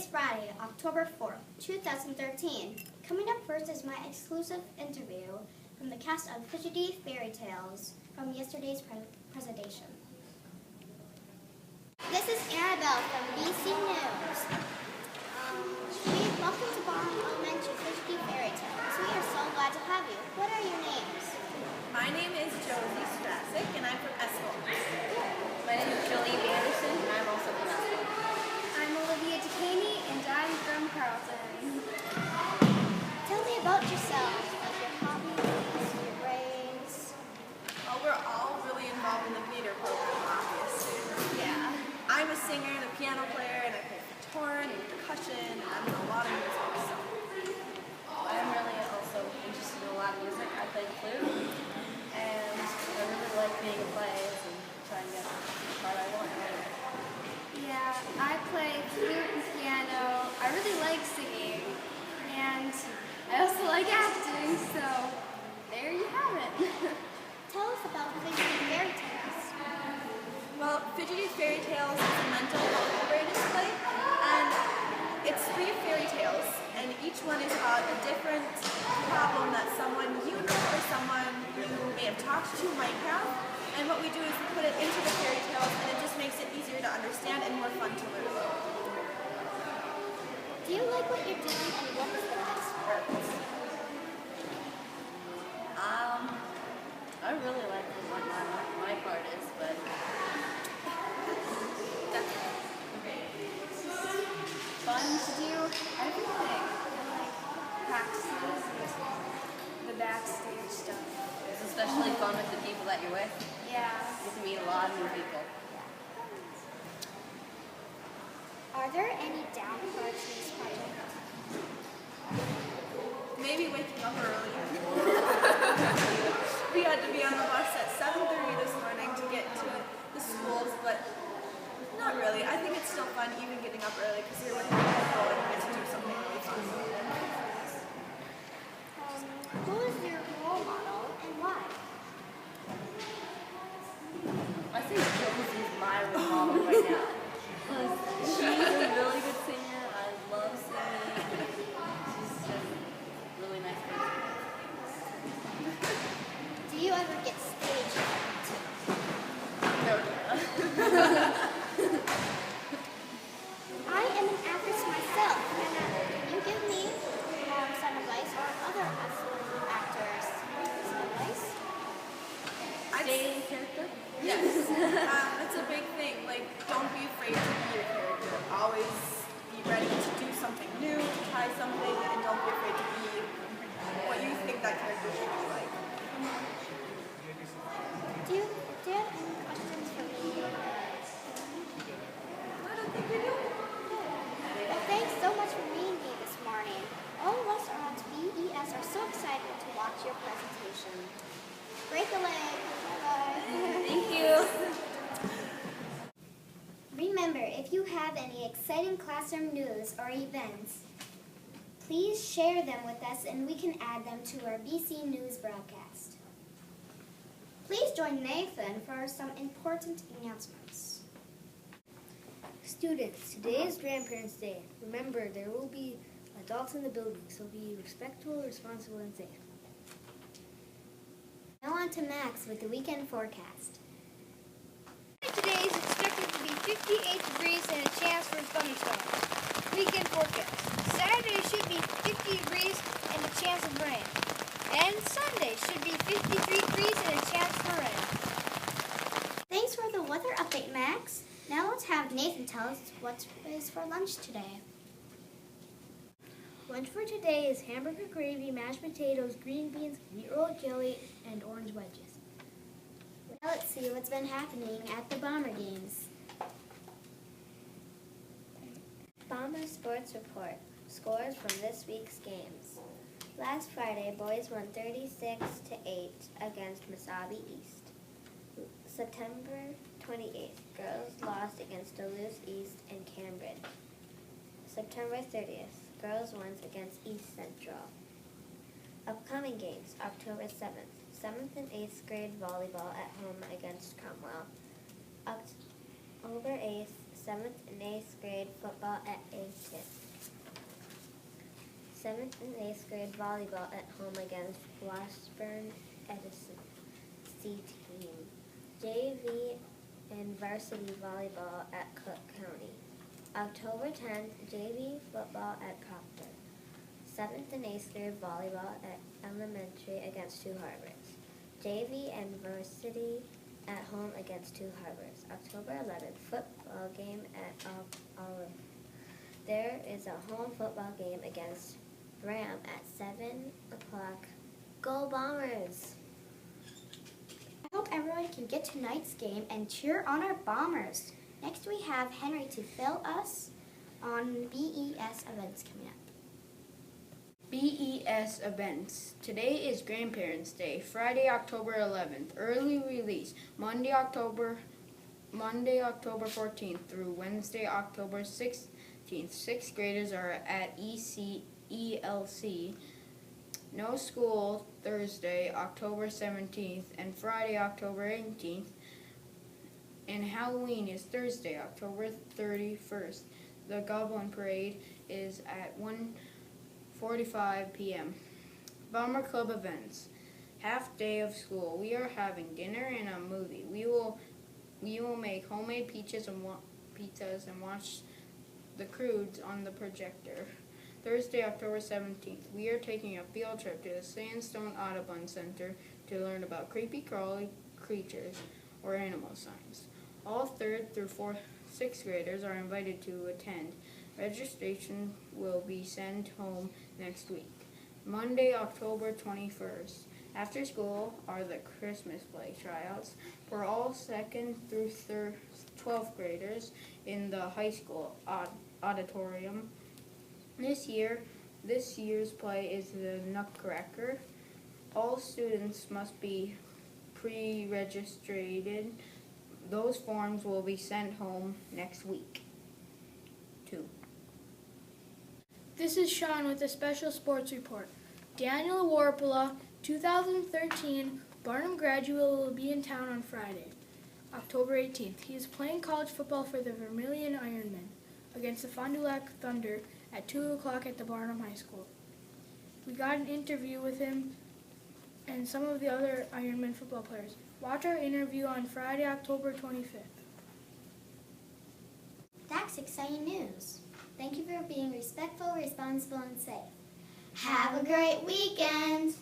is Friday, October 4th, 2013. Coming up first is my exclusive interview from the cast of Fidgety Fairy Tales from yesterday's presentation. This is Annabelle from BC News. Welcome to Barnum Elementary Fidgety Fairy Tales. We are so glad to have you. What are your names? My name is Josie Strasic, and I'm from Eskil. My name is Julie Anderson, and I'm also from Eskil. I'm Olivia Decaney, and I'm from Carlton. Tell me about yourself, like your hobbies, your grades. Well, we're all really involved in the theater program, obviously. Yeah. I'm a singer and a piano player, and I play guitar and percussion, and I'm in a lot of music, so. I'm really also interested in a lot of music. I play the flute, and I really like being in plays and trying to get the part I want. Yeah, I play flute and piano. I really like singing, and I also like acting, so there you have it. Tell us about Fidgety Fairy Tales. Well, Fidgety Fairy Tales is a mental health awareness play, and it's 3 fairy tales, and each one is about a different problem that someone you know or someone you may have talked to might have. And what we do is we put it into the fairy tales, and it just makes it easier to understand and more fun to learn about. Do you like what you're doing, and what is the next purpose? I really like what my part is, but Fun to do everything. I like practices and the backstage stuff. it's especially fun with the people that you're with. Yeah. You get to meet a lot of new people. Are there any down parts in this project? Maybe waking up early. We had to be on the bus at 7:30 this morning to get to the schools, but not really. I think it's still fun even getting up early because you're with people and you get to do something really fun. Who is your role model, and why? I think Josie's my role model right now. Because she's a really good singer. I love singing. She's just a really nice person. Do you ever get stage fright? No. I am an actress myself, and can you give me some advice, or other actors some advice? Stay in character? Yes. It's a big thing. Like, don't be afraid to be your character. Always be ready to do something new, to try something, and don't be afraid to be what you think that character should be like. Do you have any questions for me? I don't think we do. Well, thanks so much for meeting me this morning. All of us on BES are so excited to watch your presentation. Break a leg. Bye-bye. Thank you. Remember, if you have any exciting classroom news or events, please share them with us and we can add them to our BC News broadcast. Please join Nathan for some important announcements. Students, today is Grandparents' Day. Remember, there will be adults in the building, so be respectful, responsible, and safe. Now on to Max with the weekend forecast. Today is expected to be 58 degrees and a chance for thunderstorms. Weekend forecast. Saturday should be 50 degrees and a chance of rain. And Sunday should be 53 degrees and a chance for rain. Thanks for the weather update, Max. Now let's have Nathan tell us what is for lunch today. Lunch for today is hamburger gravy, mashed potatoes, green beans, wheat roll jelly, and orange wedges. Now let's see what's been happening at the Bomber games. Bomber Sports Report. Scores from this week's games. Last Friday, boys won 36-8 against Mesabi East. September 28th, girls lost against Duluth East and Cambridge. September 30th, girls won against East Central. Upcoming games, October 7th, 7th and 8th grade volleyball at home against Cromwell. October 8th, 7th and 8th grade football at Aiken. 7th and 8th grade volleyball at home against Washburn Edison C team. JV and varsity volleyball at Cook County. October 10th, JV football at Proctor. 7th and 8th grade volleyball at elementary against Two Harbors. JV and varsity at home against Two Harbors. October 11th, football game at Olive. There is a home football game against Ram at 7 o'clock. Go Bombers! I hope everyone can get to tonight's game and cheer on our Bombers. Next we have Henry to fill us on BES events coming up. BES events. Today is Grandparents' Day, Friday, October 11th. Early release, Monday, October 14th through Wednesday, October 16th. 6th graders are at ELC. No school Thursday, October 17th, and Friday, October 18th. And Halloween is Thursday, October 31st. The Goblin Parade is at 1:45 p.m. Bomber Club events. Half day of school. We are having dinner and a movie. We will make homemade pizzas and watch the Croods on the projector. Thursday, October 17th. We are taking a field trip to the Sandstone Audubon Center to learn about creepy crawly creatures or animal signs. All 3rd through 6th graders are invited to attend. Registration will be sent home next week. Monday, October 21st. After school are the Christmas play tryouts for all 2nd through 12th graders in the high school auditorium. This year's play is the Nutcracker. All students must be pre-registered. Those forms will be sent home next week. 2. This is Sean with a special sports report. Daniel Warpala, 2013 Barnum graduate, will be in town on Friday, October 18th. He is playing college football for the Vermilion Ironmen against the Fond du Lac Thunder at 2 o'clock at the Barnum High School. We got an interview with him and some of the other Ironman football players. Watch our interview on Friday, October 25th. That's exciting news. Thank you for being respectful, responsible, and safe. Have a great weekend!